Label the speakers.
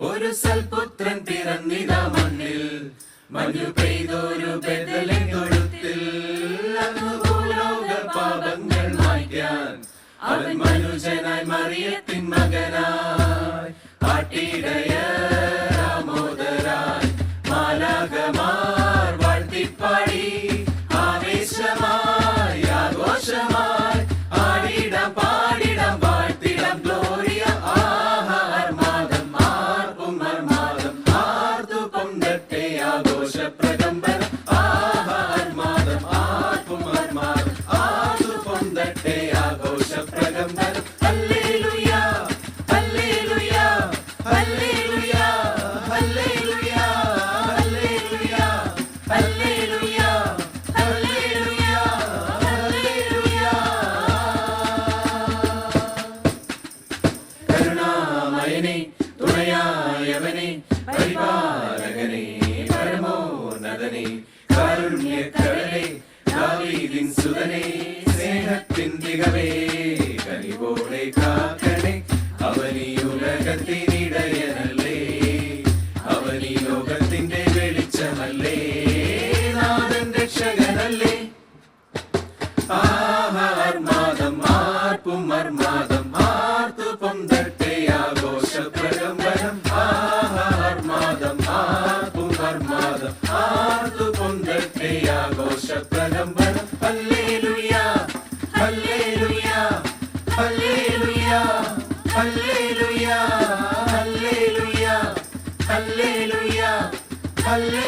Speaker 1: ഒരു സൽപുത്രൻ പിറന്നിതാ മണ്ണിൽ, മഞ്ഞു പെയ്തൊരു ബെഥലേം തൊഴുത്തിൽ. അന്നു ഭൂലോക പാപങ്ങൾ മായ്ക്കാൻ അവൻ മനുജനായി മറിയത്തിൻ മകനായി. പാട്ടിടയരാമോദരായി മാലാഖമാർ വാഴ്ത്തിപ്പാടി, ആവേശമായി ആഘോഷമായി ആടിടാം പാടിടാം വാഴ്ത്തിടാം ഗ്ലോറിയ. ആർമാദം ആർപ്പും അർമാദം ആർത്തു പൊന്തട്ടെ ആഘോഷ പ്രകമ്പനം. ആർമാദം ആർപ്പും അർമാദം ആർത്തു പൊന്തട്ടെ ആഘോഷ പ്രകമ്പനം. Hallelujah hallelujah hallelujah hallelujah hallelujah hallelujah hallelujah hallelujah. കരുണാമയനേ തുണയായവനേ പരിപാലകനേ പരമോന്നതനേ കാരുണ്യക്കടലേ ദാവീദിൻ സുതനേ സ്നേഹത്തിൻ തികവേ കനിവോടെ കാക്കണേ. അവനീ ഉലകത്തിനിടയനല്ലേ, അവനീ ലോകത്തിന്റെ വെളിച്ചമല്ലേ, നാഥൻ രക്ഷകനല്ലേ. ആർമാദം ആർപ്പും അർമാദം ആർത്തു പൊന്തട്ടെ ആഘോഷ പ്രകമ്പനം. ആർമാദം ആർപ്പും അർമാദം ആർത്തു പൊന്തട്ടെ ആഘോഷ പ്രകമ്പനം. Hallelujah hallelujah hallelujah hallelujah hallelujah hallelujah hallelujah.